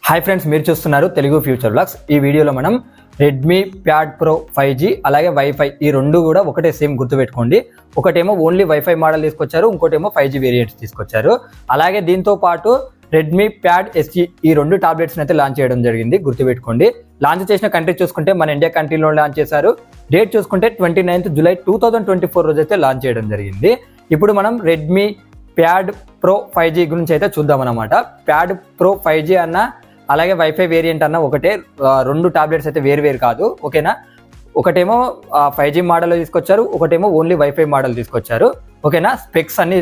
Hi friends, మీరు చూస్తున్నారు Telugu future vlogs. ఈ వీడియోలో మనం రెడ్మీ ప్యాడ్ ప్రో 5G అలాగే వైఫై ఈ రెండు కూడా ఒకటే సేమ్ గుర్తుపెట్టుకోండి. ఒకటేమో ఓన్లీ వైఫై మోడల్ తీసుకొచ్చారు, ఇంకోటేమో 5G వేరియంట్స్ తీసుకొచ్చారు. అలాగే దీంతో పాటు రెడ్మీ ప్యాడ్ SE ఈ రెండు టాబ్లెట్స్ని అయితే లాంచ్ చేయడం జరిగింది, గుర్తుపెట్టుకోండి. లాంచ్ చేసిన కంట్రీ చూసుకుంటే మన ఇండియా కంట్రీలో లాంచ్ చేశారు. డేట్ చూసుకుంటే 29th జూలై 2024 రోజు అయితే లాంచ్ చేయడం జరిగింది. ఇప్పుడు మనం రెడ్మీ ప్యాడ్ ప్రో 5G గురించి అయితే చూద్దాం అన్నమాట. ప్యాడ్ ప్రో 5G అన్న అలాగే వైఫై వేరియంట్ అన్న ఒకటే, రెండు టాబ్లెట్స్ అయితే వేరు కాదు, ఓకేనా. ఒకటేమో 5G మోడల్ తీసుకొచ్చారు, ఒకటేమో ఓన్లీ వైఫై మోడల్ తీసుకొచ్చారు, ఓకేనా. స్పెక్స్ అన్ని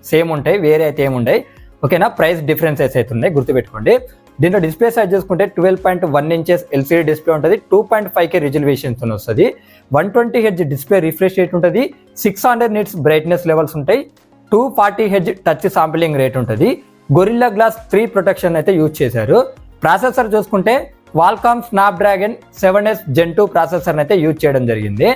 సేమ్ ఉంటాయి, వేరే అయితే ఏముంటాయి, ఓకేనా. ప్రైస్ డిఫరెన్సెస్ అయితే ఉన్నాయి, గుర్తుపెట్టుకోండి. దీంట్లో డిస్ప్లే సైజ్ చూసుకుంటే 12.1 inches LCD డిస్ప్లే ఉంటుంది, 2.5K రిజల్యూషన్స్ వస్తుంది, 120Hz డిస్ప్లే రిఫ్రెష్ రేట్ ఉంటుంది, 600 nits బ్రైట్నెస్ లెవెల్స్ ఉంటాయి, 240Hz టచ్ శాంప్లింగ్ రేట్ ఉంటుంది. గొరిల్లా గ్లాస్ 3 ప్రొటెక్షన్ అయితే యూజ్ చేశారు. ప్రాసెసర్ చూసుకుంటే వాల్కామ్ స్నాప్డ్రాగన్ 7S Gen 2 ప్రాసెసర్ అయితే యూజ్ చేయడం జరిగింది.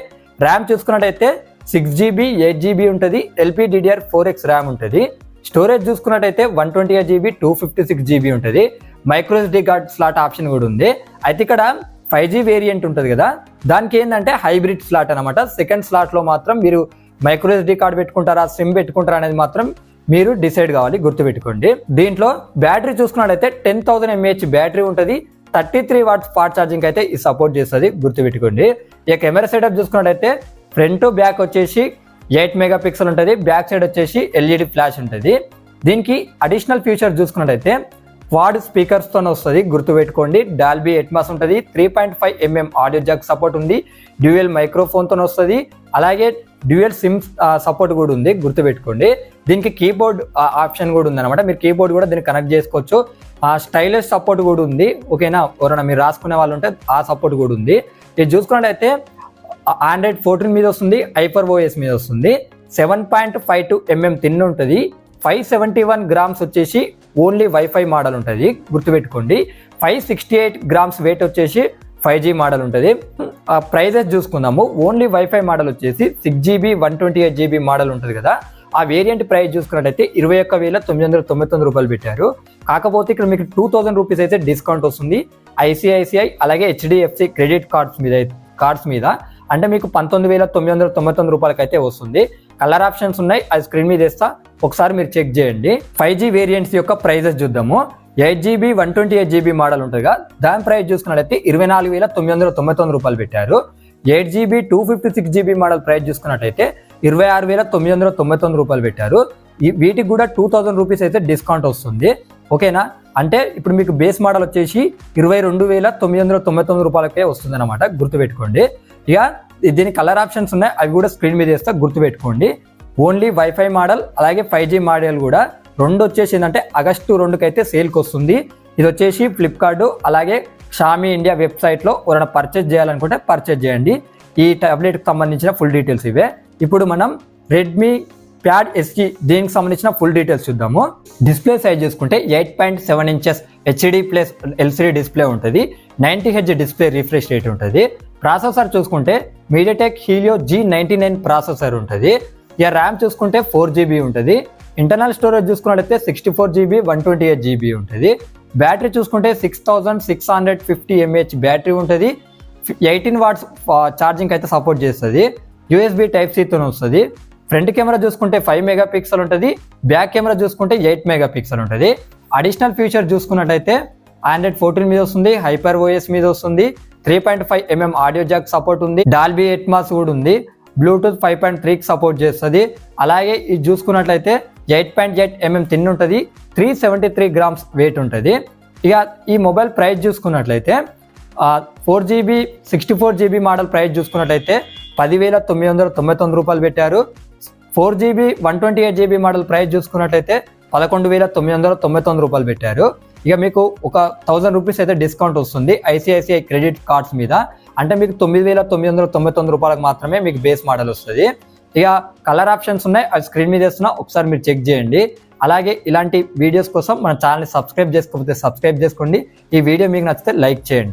ర్యామ్ చూసుకున్నట్టయితే 6GB 8GB ఉంటుంది, LPDDR4X ర్యామ్ ఉంటుంది. స్టోరేజ్ చూసుకున్నట్టయితే 128GB 256GB ఉంటుంది. మైక్రోSD కార్డ్ స్లాట్ ఆప్షన్ కూడా ఉంది. అయితే ఇక్కడ 5G వేరియంట్ ఉంటుంది కదా, దానికి ఏంటంటే హైబ్రిడ్ స్లాట్ అనమాట. సెకండ్ స్లాట్లో మాత్రం మీరు మైక్రోSD కార్డ్ పెట్టుకుంటారా, సిమ్ పెట్టుకుంటారా అనేది మాత్రం మీరు డిసైడ్ కావాలి, గుర్తుపెట్టుకోండి. దీంట్లో బ్యాటరీ చూసుకున్నట్లయితే 10,000 mAh బ్యాటరీ ఉంటుంది, 33 watts ఫాస్ట్ ఛార్జింగ్ అయితే ఇది సపోర్ట్ చేస్తుంది, గుర్తుపెట్టుకోండి. ఇక కెమెరా సెటప్ చూసుకున్నట్లయితే ఫ్రంట్ బ్యాక్ వచ్చేసి 8 MP ఉంటుంది, బ్యాక్ సైడ్ వచ్చేసి LED ఫ్లాష్ ఉంటుంది. దీనికి అడిషనల్ ఫీచర్ చూసుకున్నట్లయితే క్వాడ్ స్పీకర్స్తో వస్తుంది, గుర్తుపెట్టుకోండి. డాల్బీ అట్మాస్ ఉంటుంది, 3.5 mm ఆడియో జాక్ సపోర్ట్ ఉంది, డ్యూయల్ మైక్రోఫోన్తో వస్తుంది, అలాగే డ్యూయల్ సిమ్ సపోర్ట్ కూడా ఉంది, గుర్తుపెట్టుకోండి. దీనికి కీబోర్డ్ ఆప్షన్ కూడా ఉంది అనమాట, మీరు కీబోర్డ్ కూడా దీన్ని కనెక్ట్ చేసుకోవచ్చు. స్టైలిష్ సపోర్ట్ కూడా ఉంది, ఓకేనా. ఎవరైనా మీరు రాసుకునే వాళ్ళు ఉంటే ఆ సపోర్ట్ కూడా ఉంది. ఇది చూసుకున్నట్టయితే Android 14 మీద వస్తుంది, HyperOS మీద వస్తుంది, 7.52 mm థిన్ ఉంటుంది, 571 grams వచ్చేసి ఓన్లీ వైఫై మోడల్ ఉంటుంది, గుర్తుపెట్టుకోండి. 568 grams వెయిట్ వచ్చేసి 5G మోడల్ ఉంటుంది. ప్రైజెస్ చూసుకుందాము. ఓన్లీ వైఫై మోడల్ వచ్చేసి 6GB 128GB మోడల్ ఉంటుంది కదా, ఆ వేరియంట్ ప్రైస్ చూసుకున్నట్టయితే 21,999 రూపాయలు పెట్టారు. కాకపోతే ఇక్కడ మీకు 2000 రూపీస్ అయితే డిస్కౌంట్ వస్తుంది ICICI అలాగే HDFC క్రెడిట్ కార్డ్స్ మీద, అంటే మీకు 19,999 రూపాయలకి అయితే వస్తుంది. కలర్ ఆప్షన్స్ ఉన్నాయి, అది స్క్రీన్ మీద వేస్తా, ఒకసారి మీరు చెక్ చేయండి. 5G వేరియంట్స్ యొక్క ప్రైజెస్ చూద్దాము. 8GB 128GB మోడల్ ఉంటుంది కదా, దాని ప్రైస్ చూసుకున్నట్లయితే 24,999 రూపాయలు పెట్టారు. 8GB 256GB మోడల్ ప్రైస్ చూసుకున్నట్టయితే 26,999 రూపాయలు పెట్టారు. వీటికి కూడా 2000 రూపీస్ అయితే డిస్కౌంట్ వస్తుంది, ఓకేనా. అంటే ఇప్పుడు మీకు బేస్ మోడల్ వచ్చేసి 22,999 రూపాయలకే వస్తుంది అనమాట, గుర్తుపెట్టుకోండి. ఇక దీని కలర్ ఆప్షన్స్ ఉన్నాయి, అవి కూడా స్క్రీన్ మీద వేస్తా, గుర్తుపెట్టుకోండి. ఓన్లీ వైఫై మోడల్ అలాగే 5G మోడల్ కూడా రెండు వచ్చేసి ఏంటంటే August 2 అయితే సేల్కి వస్తుంది. ఇది వచ్చేసి ఫ్లిప్కార్ట్ అలాగే షామీ ఇండియా వెబ్సైట్లో ఎవరైనా పర్చేజ్ చేయాలనుకుంటే పర్చేజ్ చేయండి. ఈ టాబ్లెట్కి సంబంధించిన ఫుల్ డీటెయిల్స్ ఇవే. ఇప్పుడు మనం రెడ్మీ ప్యాడ్ SE దీనికి సంబంధించిన ఫుల్ డీటెయిల్స్ చూద్దాము. డిస్ప్లే సైజ్ చూసుకుంటే 8.7 inches HD+ LCD డిస్ప్లే ఉంటుంది, 90Hz డిస్ప్లే రిఫ్రెష్ రేట్ ఉంటుంది. ప్రాసెసర్ చూసుకుంటే MediaTek Helio G99 ప్రాసెసర్ ఉంటుంది. ఇక ర్యామ్ చూసుకుంటే 4GB ఉంటుంది. ఇంటర్నల్ స్టోరేజ్ చూసుకున్నట్లయితే 64GB 128GB ఉంటుంది. బ్యాటరీ చూసుకుంటే 6650 mAh బ్యాటరీ ఉంటుంది, 18 watts ఛార్జింగ్ అయితే సపోర్ట్ చేస్తుంది, USB Type-C తో వస్తుంది. ఫ్రంట్ కెమెరా చూసుకుంటే 5 MP ఉంటుంది, బ్యాక్ కెమెరా చూసుకుంటే 8 MP ఉంటుంది. అడిషనల్ ఫీచర్ చూసుకున్నట్టయితే Android 14 మీద వస్తుంది, HyperOS మీద వస్తుంది, 3.5 mm ఆడియో జాక్ సపోర్ట్ ఉంది, డాల్బీ అట్మాస్ కూడా ఉంది, బ్లూటూత్ 5.3కి సపోర్ట్ చేస్తుంది. అలాగే ఇది చూసుకున్నట్లయితే 8.8 mm థిన్ ఉంటుంది, 373 grams వెయిట్ ఉంటుంది. ఇక ఈ మొబైల్ ప్రైస్ చూసుకున్నట్లయితే 4GB 64GB మోడల్ ప్రైస్ చూసుకున్నట్లయితే 10,999 రూపాయలు పెట్టారు. 4GB 128GB మోడల్ ప్రైస్ చూసుకున్నట్లయితే 11,999 రూపాయలు పెట్టారు. ఇక మీకు ఒక 1000 రూపీస్ అయితే డిస్కౌంట్ వస్తుంది ICICI క్రెడిట్ కార్డ్స్ మీద, అంటే మీకు 9,999 రూపాయలకు మాత్రమే మీకు బేస్ మోడల్ వస్తుంది. ఇక కలర్ ఆప్షన్స్ ఉన్నాయి, అది స్క్రీన్ మీద వేస్తున్నా, ఒకసారి మీరు చెక్ చేయండి. అలాగే ఇలాంటి వీడియోస్ కోసం మన ఛానల్ని సబ్స్క్రైబ్ చేసుకోకపోతే సబ్స్క్రైబ్ చేసుకోండి. ఈ వీడియో మీకు నచ్చితే లైక్ చేయండి.